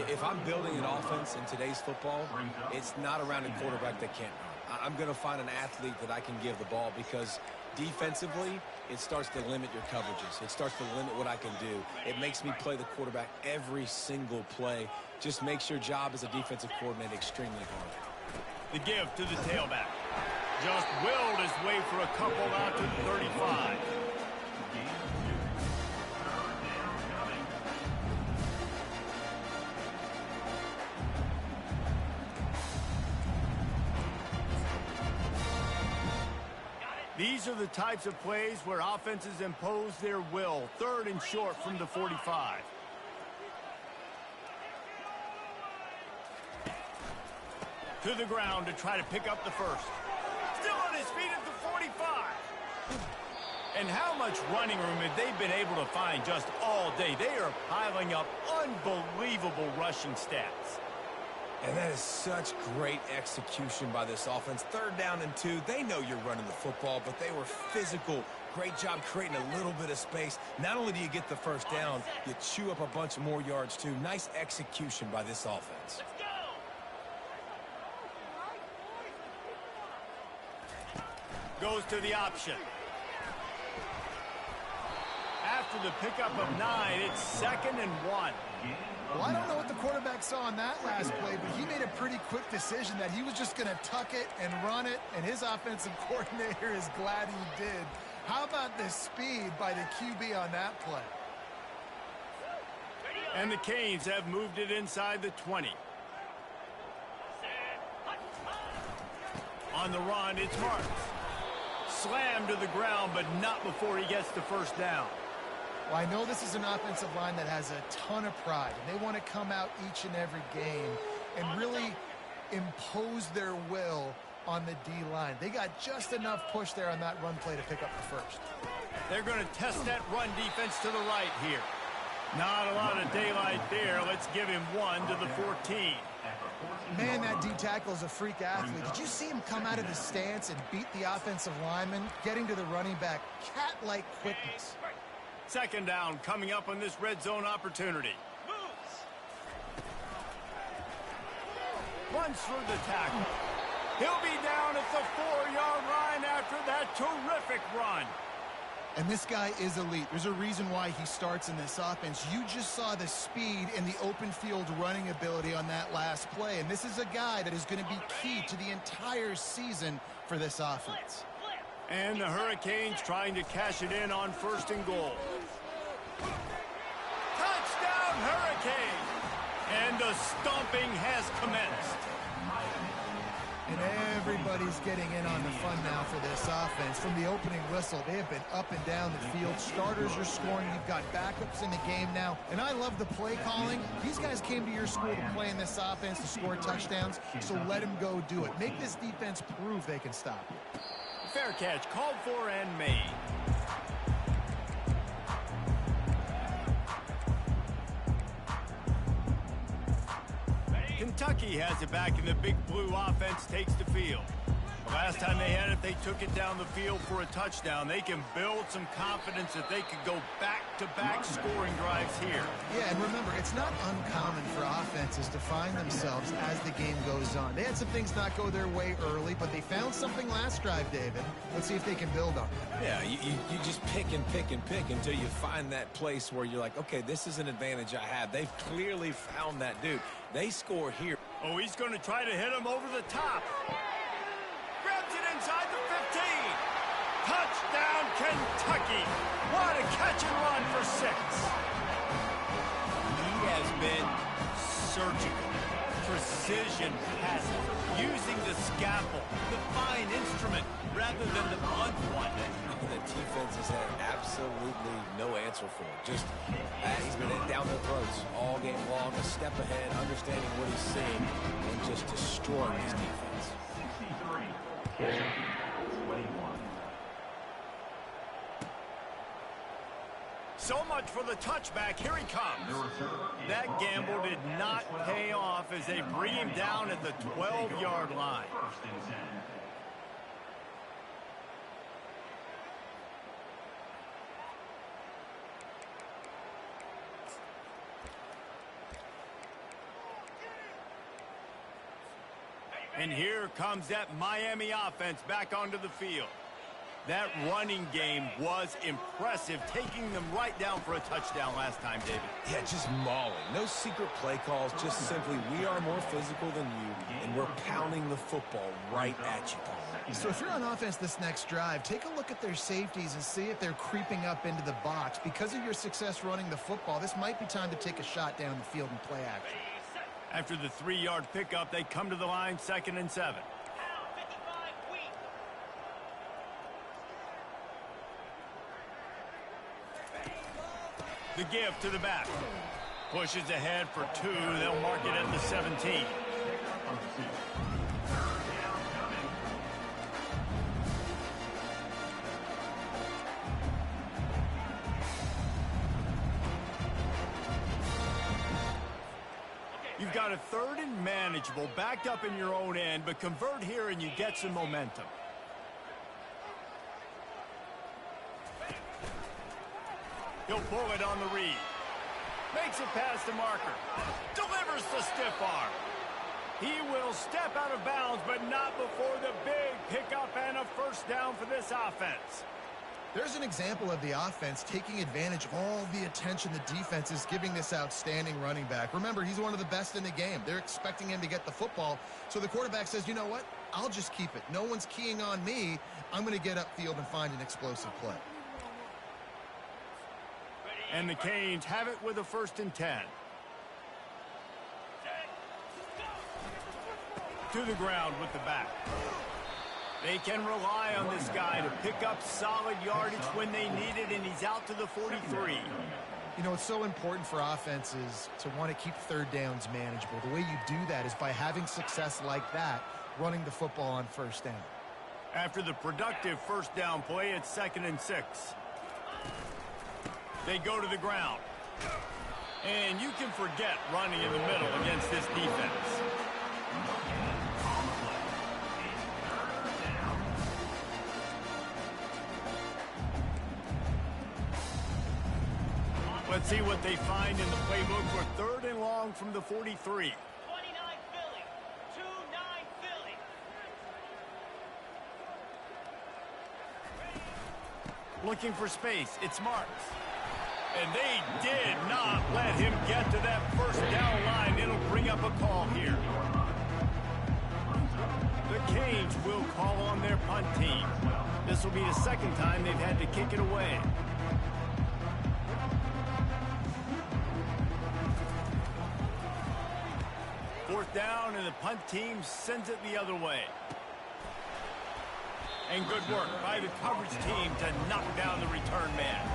If I'm building an offense in today's football, it's not around a quarterback that can't run. I'm going to find an athlete that I can give the ball because defensively, it starts to limit your coverages. It starts to limit what I can do. It makes me play the quarterback every single play. Just makes your job as a defensive coordinator extremely hard. The give to the tailback. Just willed his way for a couple out to the 35. These are the types of plays where offenses impose their will. 3rd and short from the 45. To the ground to try to pick up the first. Still on his feet at the 45. And how much running room have they been able to find just all day? They are piling up unbelievable rushing stats. And that is such great execution by this offense. 3rd down and 2. They know you're running the football, but they were physical. Great job creating a little bit of space. Not only do you get the first down, you chew up a bunch more yards too. Nice execution by this offense. Goes to the option. After the pickup of 9, it's 2nd and 1. Well, I don't know what the quarterback saw on that last play, but he made a pretty quick decision that he was just going to tuck it and run it, and his offensive coordinator is glad he did. How about the speed by the QB on that play? And the Canes have moved it inside the 20. On the run, it's Marks. Slammed to the ground, but not before he gets the first down. Well, I know this is an offensive line that has a ton of pride, and they want to come out each and every game and really impose their will on the D-line. They got just enough push there on that run play to pick up the first. They're going to test that run defense to the right here. Not a lot of daylight there. Let's give him 1 to the 14. Man, that D-tackle is a freak athlete. Did you see him come out of his stance and beat the offensive lineman, getting to the running back? Cat-like quickness. 2nd down coming up on this red zone opportunity. Runs through the tackle. He'll be down at the 4-yard line after that terrific run. And this guy is elite. There's a reason why he starts in this offense. You just saw the speed and the open field running ability on that last play. And this is a guy that is going to be key to the entire season for this offense. And the Hurricanes trying to cash it in on 1st and goal. Touchdown, Hurricane! And the stomping has commenced. And everybody's getting in on the fun now for this offense. From the opening whistle, they have been up and down the field. Starters are scoring. You've got backups in the game now. And I love the play calling. These guys came to your school to play in this offense to score touchdowns, so let them go do it. Make this defense prove they can stop you. Fair catch, called for and made. Kentucky has it back, and the big blue offense takes the field. The last time they had it, they took it down the field for a touchdown. They can build some confidence that they could go back-to-back scoring drives here. Yeah, and remember, it's not uncommon for offenses to find themselves as the game goes on. They had some things not go their way early, but they found something last drive, David. Let's see if they can build on it. Yeah, you just pick and pick and pick until you find that place where you're like, okay, this is an advantage I have. They've clearly found that dude. They score here. Oh, he's going to try to hit him over the top. Grabs it inside the 15. Touchdown, Kentucky. What a catch and run for 6. He has been surgical. Precision passing. Using the scalpel, the fine instrument, rather than the blunt one. The defense has had absolutely no answer for it. Just, he's been down their throats all game long, a step ahead, understanding what he's seeing, and just destroying his defense. 63, 21. So much for the touchback. Here he comes. That gamble did not pay off as they bring him down at the 12-yard line. And here comes that Miami offense back onto the field. That running game was impressive, taking them right down for a touchdown last time, David. Yeah, just mauling. No secret play calls, just simply we are more physical than you, and we're pounding the football right at you. So if you're on offense this next drive, take a look at their safeties and see if they're creeping up into the box. Because of your success running the football, this might be time to take a shot down the field and play action. After the 3-yard pickup, they come to the line, 2nd and 7. The give to the back. Pushes ahead for 2. They'll mark it at the 17. You've got a 3rd and manageable, backed up in your own end, but convert here and you get some momentum. He'll pull it on the read. Makes it past the marker. Delivers the stiff arm. He will step out of bounds, but not before the big pickup and a first down for this offense. There's an example of the offense taking advantage of all the attention the defense is giving this outstanding running back. Remember, he's one of the best in the game. They're expecting him to get the football. So the quarterback says, you know what? I'll just keep it. No one's keying on me. I'm going to get upfield and find an explosive play. And the Canes have it with a 1st and 10. To the ground with the back. They can rely on this guy to pick up solid yardage when they need it, and he's out to the 43. You know, it's so important for offenses to want to keep 3rd downs manageable. The way you do that is by having success like that, running the football on 1st down. After the productive 1st down play, it's 2nd and 6. They go to the ground. And you can forget running in the middle against this defense. Let's see what they find in the playbook for 3rd and long from the 43. 29 Philly. 2-9 Philly. Looking for space. It's Marks. And they did not let him get to that 1st down line. It'll bring up a call here. The Canes will call on their punt team. This will be the 2nd time they've had to kick it away. Fourth down, and the punt team sends it the other way. And good work by the coverage team to knock down the return man.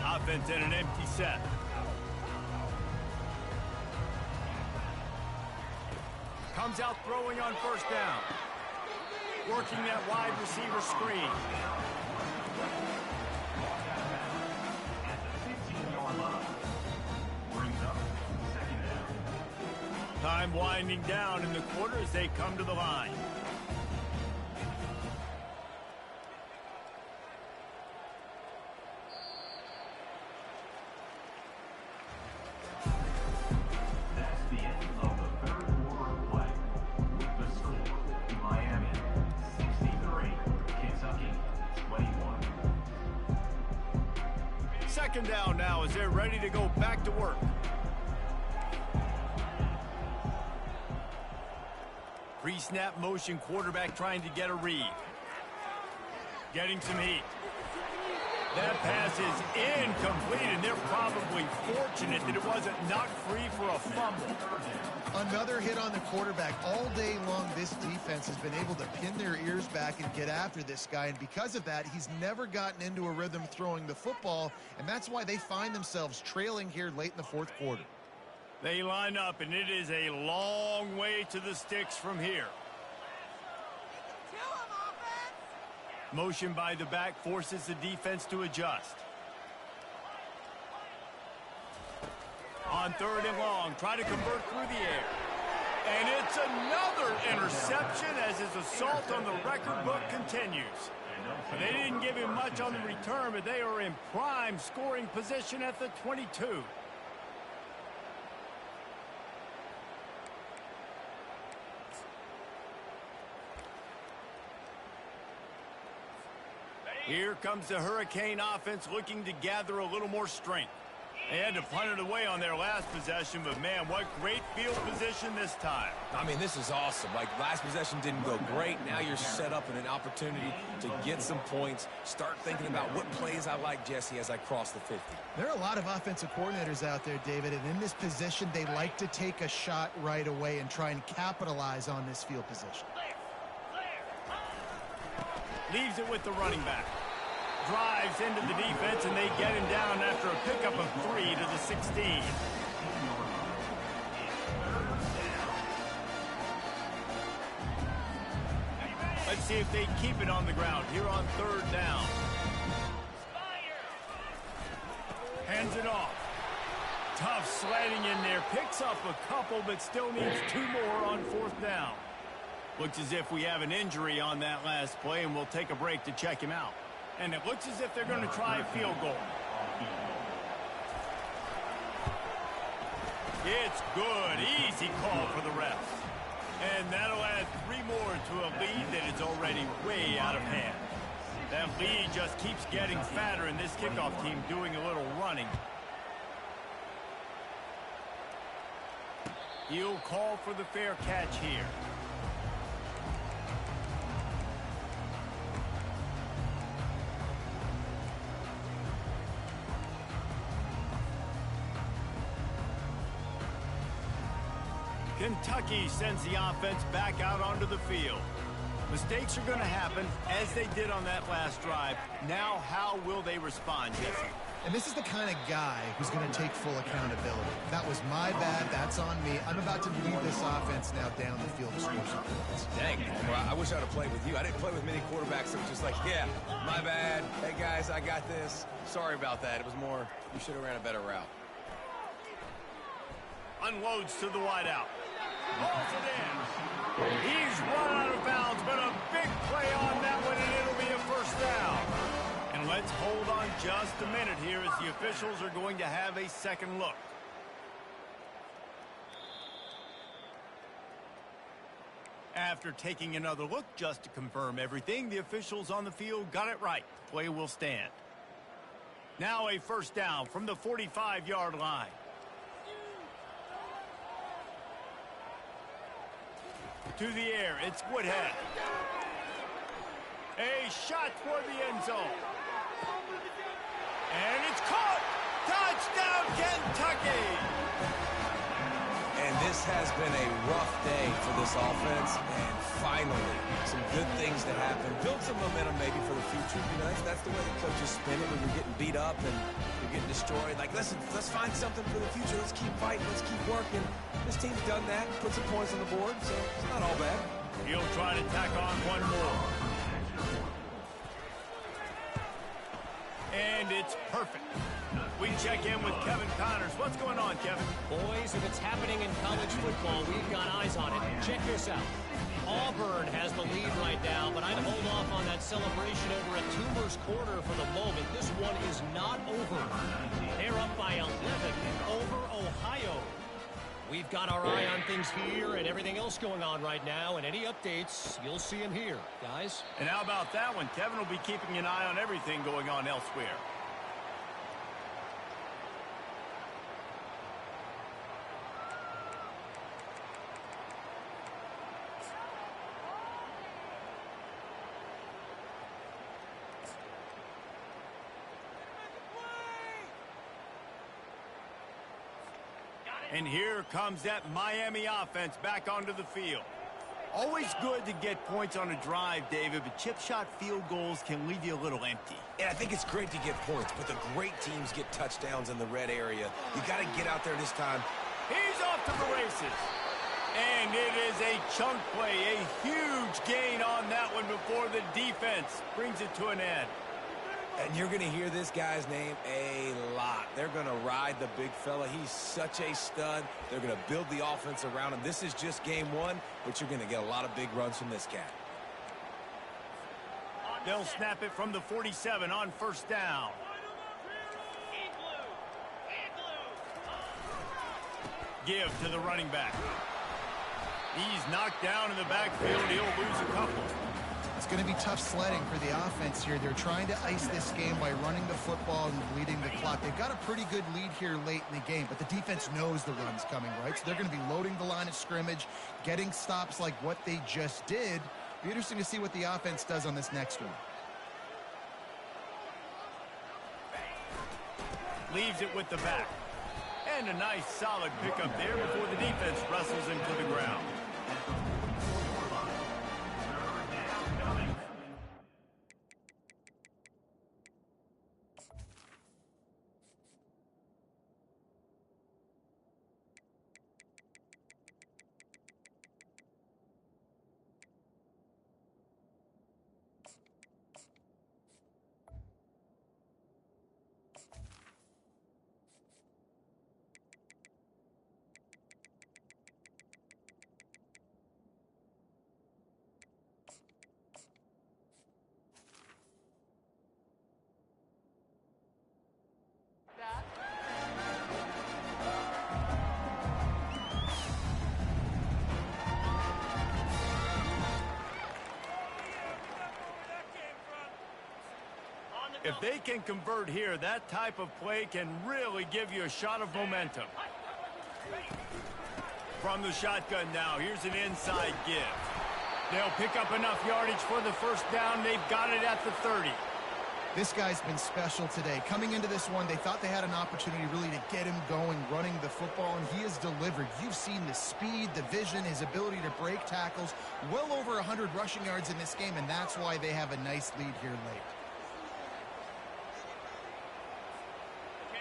Offense in an empty set. Comes out throwing on 1st down. Working that wide receiver screen. Time winding down in the quarter as they come to the line. Second down now as they're ready to go back to work. Pre-snap motion quarterback trying to get a read. Getting some heat. That pass is incomplete, and they're probably fortunate that it wasn't knocked free for a fumble. Another hit on the quarterback. All day long, this defense has been able to pin their ears back and get after this guy, and because of that, he's never gotten into a rhythm throwing the football, and that's why they find themselves trailing here late in the 4th quarter. They line up, and it is a long way to the sticks from here. Motion by the back forces the defense to adjust. On 3rd and long, try to convert through the air. And it's another interception as his assault on the record book continues. But they didn't give him much on the return, but they are in prime scoring position at the 22. Here comes the Hurricane offense looking to gather a little more strength. They had to punt it away on their last possession, but man, what great field position this time. I mean, this is awesome. Like, last possession didn't go great. Now you're set up in an opportunity to get some points. Start thinking about what plays I like, Jesse, as I cross the 50. There are a lot of offensive coordinators out there, David, and in this position, they like to take a shot right away and try and capitalize on this field position. Leaves it with the running back. Drives into the defense, and they get him down after a pickup of 3 to the 16. Let's see if they keep it on the ground here on third down. Hands it off. Tough sledding in there. Picks up a couple, but still needs 2 more on fourth down. Looks as if we have an injury on that last play, and we'll take a break to check him out. And it looks as if they're going to try a field goal. It's good. Easy call for the refs. And that'll add 3 more to a lead that is already way out of hand. That lead just keeps getting fatter, and this kickoff team doing a little running. He'll call for the fair catch here. Kentucky sends the offense back out onto the field. Mistakes are going to happen, as they did on that last drive. Now, how will they respond, Jesse? And this is the kind of guy who's going to take full accountability. That was my bad. That's on me. I'm about to lead this offense now down the field to score some points. Dang, well, I wish I would have played with you. I didn't play with many quarterbacks that were just like, yeah, my bad. Hey, guys, I got this. Sorry about that. It was more, you should have ran a better route. Unloads to the wideout. Holds it in. He's run out of bounds, but a big play on that one, and it'll be a first down. And let's hold on just a minute here as the officials are going to have a second look. After taking another look just to confirm everything, the officials on the field got it right. Play will stand. Now a first down from the 45-yard line. To the air, it's Woodhead. A shot for the end zone. And it's caught! Touchdown, Kentucky! And this has been a rough day for this offense, and finally, some good things to happen. Build some momentum maybe for the future. You know, that's the way the coaches spin it when you're getting beat up and you're getting destroyed. Like, listen, let's find something for the future. Let's keep fighting. Let's keep working. This team's done that, put some points on the board, so it's not all bad. He'll try to tack on one more. And it's perfect. We check in with Kevin Connors. What's going on, Kevin? Boys, if it's happening in college football, we've got eyes on it. Check this out. Auburn has the lead right now, but I'd hold off on that celebration over a Toomer's Corner for the moment. This one is not over. They're up by 11 over Ohio. We've got our eye on things here and everything else going on right now, and any updates, you'll see them here, guys. And how about that one? Kevin will be keeping an eye on everything going on elsewhere. And here comes that Miami offense back onto the field. Always good to get points on a drive, David, but chip shot field goals can leave you a little empty. Yeah, I think it's great to get points, but the great teams get touchdowns in the red area. You got to get out there this time. He's off to the races. And it is a chunk play, a huge gain on that one before the defense brings it to an end. And you're going to hear this guy's name a lot. They're going to ride the big fella. He's such a stud. They're going to build the offense around him. This is just game one, but you're going to get a lot of big runs from this cat. They'll snap it from the 47 on first down. Give to the running back. He's knocked down in the backfield. He'll lose a couple. It's going to be tough sledding for the offense here. They're trying to ice this game by running the football and bleeding the clock. They've got a pretty good lead here late in the game, but the defense knows the run's coming, right? So they're going to be loading the line of scrimmage, getting stops like what they just did. Be interesting to see what the offense does on this next one. Leaves it with the back. And a nice solid pickup there before the defense wrestles him to the ground. If they can convert here, that type of play can really give you a shot of momentum. From the shotgun now, here's an inside give. They'll pick up enough yardage for the first down. They've got it at the 30. This guy's been special today. Coming into this one, they thought they had an opportunity really to get him going, running the football, and he has delivered. You've seen the speed, the vision, his ability to break tackles. Well over 100 rushing yards in this game, and that's why they have a nice lead here late.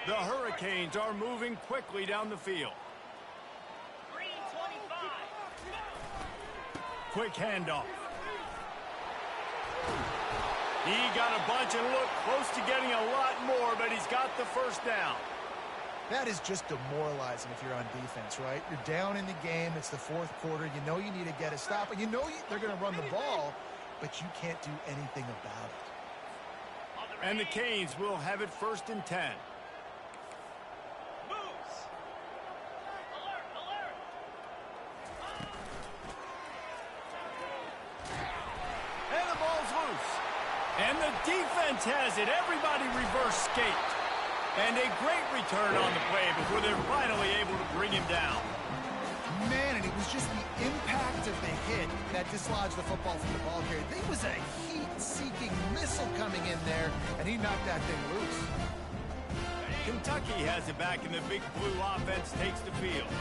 The Hurricanes are moving quickly down the field. Quick handoff. He got a bunch and looked close to getting a lot more, but he's got the first down. That is just demoralizing if you're on defense, right? You're down in the game. It's the fourth quarter. You know you need to get a stop, and you know they're going to run the ball, but you can't do anything about it. And the Canes will have it 1st and 10. And the defense has it. Everybody reverse skate. And a great return on the play before they're finally able to bring him down. Man, and it was just the impact of the hit that dislodged the football from the ball carrier. There was a heat-seeking missile coming in there, and he knocked that thing loose. Kentucky has it back, and the Big Blue offense takes the field.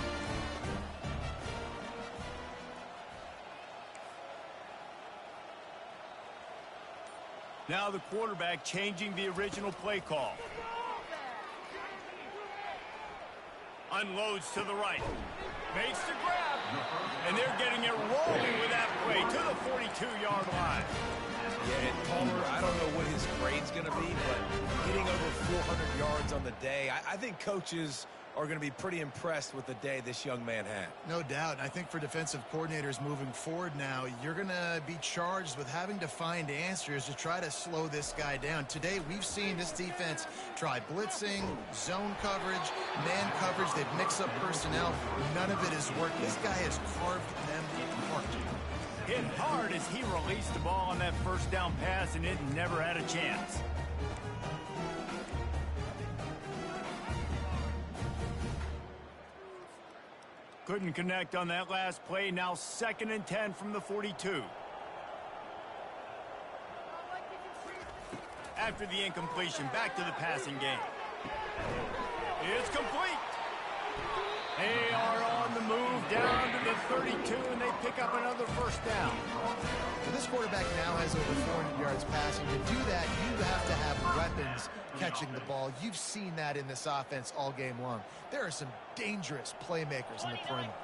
Now the quarterback changing the original play call. Unloads to the right. Makes the grab. And they're getting it rolling with that play to the 42-yard line. Yeah, and Palmer, I don't know what his grade's going to be, but hitting over 400 yards on the day, I think coaches are going to be pretty impressed with the day this young man had. No doubt. And I think for defensive coordinators moving forward now, you're going to be charged with having to find answers to try to slow this guy down. Today, we've seen this defense try blitzing, zone coverage, man coverage. They've mixed up personnel. None of it has worked. This guy has carved them apart. Hit hard as he released the ball on that first down pass, and it never had a chance. Couldn't connect on that last play. Now 2nd and 10 from the 42. After the incompletion, back to the passing game. It's complete. They are on the move down to the 32, and they pick up another first down. So this quarterback now has over 400 yards passing. To do that, you have to have weapons catching the ball. You've seen that in this offense all game long. There are some dangerous playmakers in the perimeter.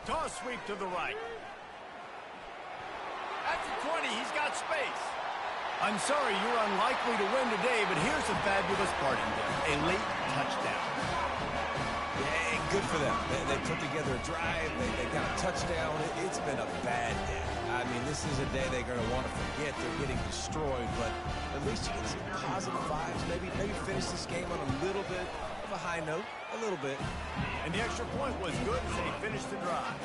Toss sweep to the right. At the 20, he's got space. I'm sorry you're unlikely to win today, but here's a fabulous parting gift. A late touchdown. Yeah, good for them. They put together a drive. They got a touchdown. It's been a bad day. I mean, this is a day they're going to want to forget. They're getting destroyed, but at least you get some positive vibes. Maybe finish this game on a little bit of a high note, a little bit. And the extra point was good as they finished the drive.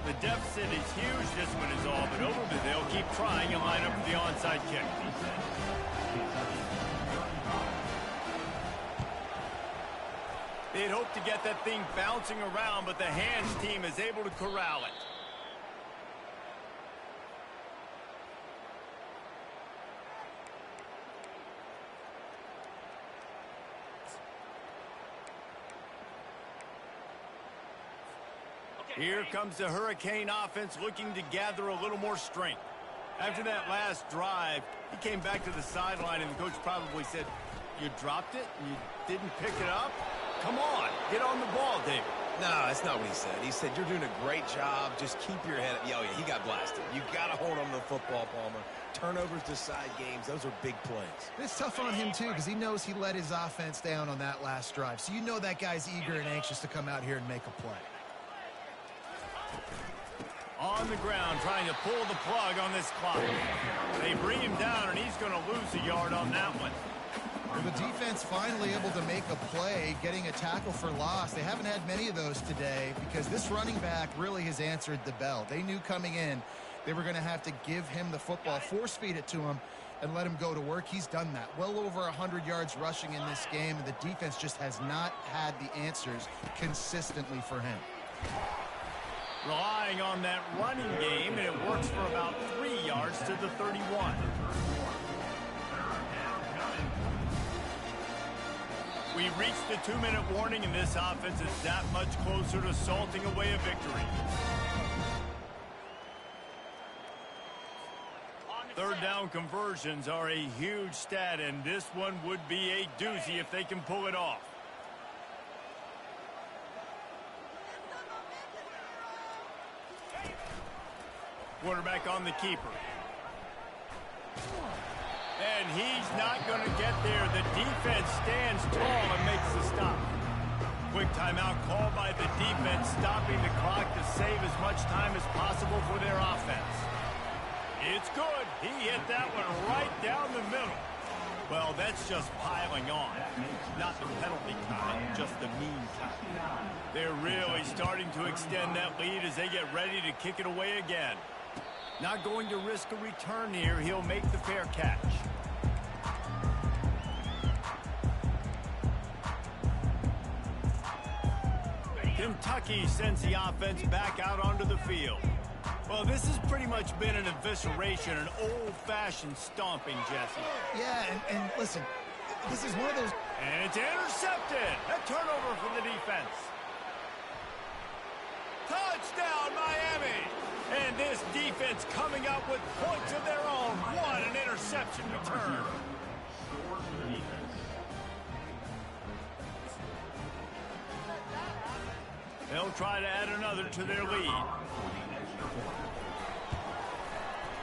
The deficit is huge. This one is all but over, but they'll keep trying and line up for the onside kick. They'd hoped to get that thing bouncing around, but the hands team is able to corral it. Here comes the Hurricane offense looking to gather a little more strength. After that last drive, he came back to the sideline, and the coach probably said, "You dropped it? You didn't pick it up? Come on, get on the ball, David." No, that's not what he said. He said, "You're doing a great job. Just keep your head up." Oh, yeah, he got blasted. You got to hold on to the football, Palmer. Turnovers decide games. Those are big plays. It's tough on him, too, because he knows he let his offense down on that last drive. So you know that guy's eager and anxious to come out here and make a play. On the ground, trying to pull the plug on this clock. They bring him down, and he's going to lose a yard on that one. Well, the defense finally able to make a play, getting a tackle for loss. They haven't had many of those today because this running back really has answered the bell. They knew coming in they were going to have to give him the football, force-feed it to him, and let him go to work. He's done that. Well over 100 yards rushing in this game, and the defense just has not had the answers consistently for him. Relying on that running game, and it works for about 3 yards to the 31. We reached the 2-minute warning, and this offense is that much closer to salting away a victory. Third down conversions are a huge stat, and this one would be a doozy if they can pull it off. Quarterback on the keeper. And he's not going to get there. The defense stands tall and makes the stop. Quick timeout called by the defense, stopping the clock to save as much time as possible for their offense. It's good. He hit that one right down the middle. Well, that's just piling on. Not the penalty kind, just the mean kind. They're really starting to extend that lead as they get ready to kick it away again. Not going to risk a return here. He'll make the fair catch. Kentucky sends the offense back out onto the field. Well, this has pretty much been an evisceration, an old-fashioned stomping, Jesse. Yeah, and listen, this is one of those... And it's intercepted. A turnover for the defense. Touchdown, Miami. And this defense coming up with points of their own. What an interception return. They'll try to add another to their lead.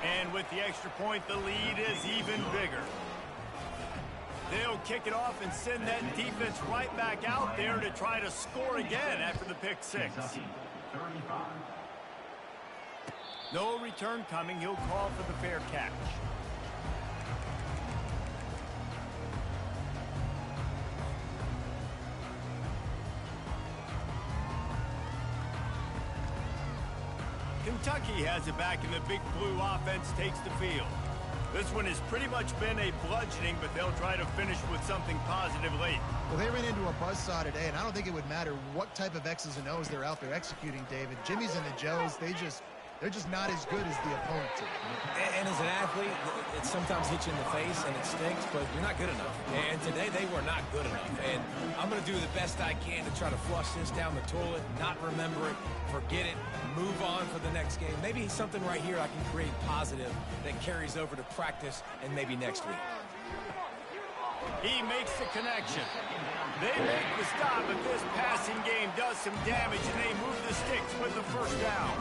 And with the extra point, the lead is even bigger. They'll kick it off and send that defense right back out there to try to score again after the pick six. No return coming. He'll call for the fair catch. Kentucky has it back, and the Big Blue offense takes the field. This one has pretty much been a bludgeoning, but they'll try to finish with something positive late. Well, they ran into a buzzsaw today, and I don't think it would matter what type of X's and O's they're out there executing, David. Jimmy's and the Joes, they're just not as good as the opponent team. And as an athlete, it sometimes hits you in the face and it stinks, but you're not good enough. And today they were not good enough. And I'm going to do the best I can to try to flush this down the toilet, not remember it, forget it, move on for the next game. Maybe something right here I can create positive that carries over to practice and maybe next week. He makes the connection. They make the stop, but this passing game does some damage, and they move the sticks with the first down.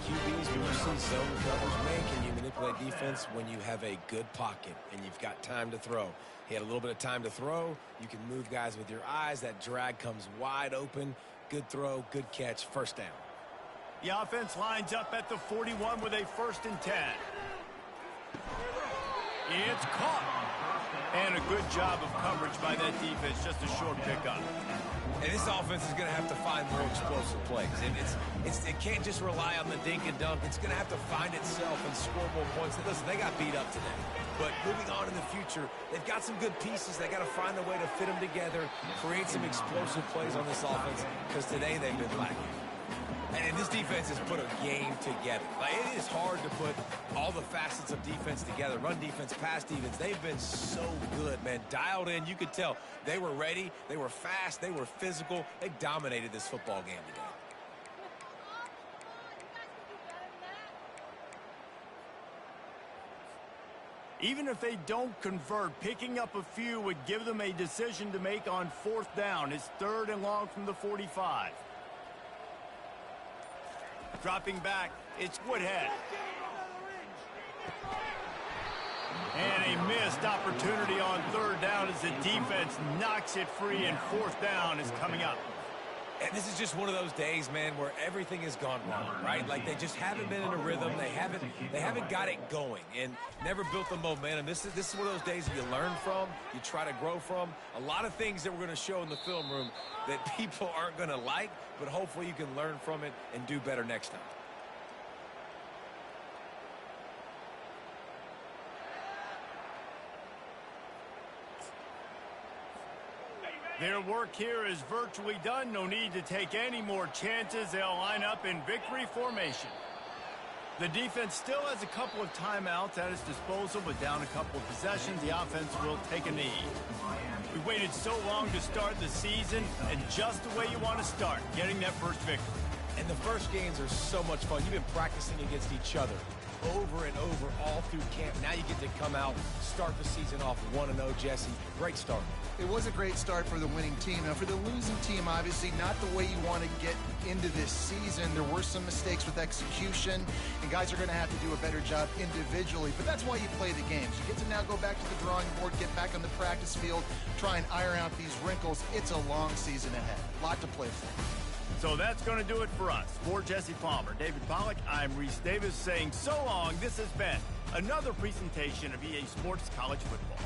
QBs, when you see zone coverage, man, can you manipulate defense when you have a good pocket and you've got time to throw? He had a little bit of time to throw. You can move guys with your eyes. That drag comes wide open. Good throw, good catch, first down. The offense lines up at the 41 with a 1st and 10. It's caught. And a good job of coverage by that defense, just a short pickup. And this offense is going to have to find more explosive plays. It can't just rely on the dink and dunk. It's going to have to find itself and score more points. Listen, they got beat up today. But moving on in the future, they've got some good pieces. They got to find a way to fit them together, create some explosive plays on this offense, because today they've been lacking. And this defense has put a game together. Like, it is hard to put all the facets of defense together. Run defense, pass defense. They've been so good, man. Dialed in. You could tell they were ready. They were fast. They were physical. They dominated this football game today. Even if they don't convert, picking up a few would give them a decision to make on 4th down. It's 3rd and long from the 45. Dropping back, it's Woodhead. And a missed opportunity on 3rd down as the defense knocks it free, and 4th down is coming up. And this is just one of those days, man, where everything has gone wrong, right? Like, they just haven't been in a rhythm. They haven't got it going and never built the momentum. This is one of those days that you learn from, you try to grow from. A lot of things that we're going to show in the film room that people aren't going to like, but hopefully you can learn from it and do better next time. Their work here is virtually done. No need to take any more chances. They'll line up in victory formation. The defense still has a couple of timeouts at its disposal, but down a couple of possessions, the offense will take a knee. We waited so long to start the season, and just the way you want to start, getting that first victory. And the first games are so much fun. You've been practicing against each other over and over all through camp. Now you get to come out, start the season off 1-0, Jesse. Great start. It was a great start for the winning team. Now, for the losing team, obviously not the way you want to get into this season. There were some mistakes with execution, and guys are going to have to do a better job individually. But that's why you play the games. You get to now go back to the drawing board, get back on the practice field, try and iron out these wrinkles. It's a long season ahead. A lot to play for. So that's going to do it for us. For Jesse Palmer, David Pollack, I'm Reese Davis saying so long. This has been another presentation of EA Sports College Football.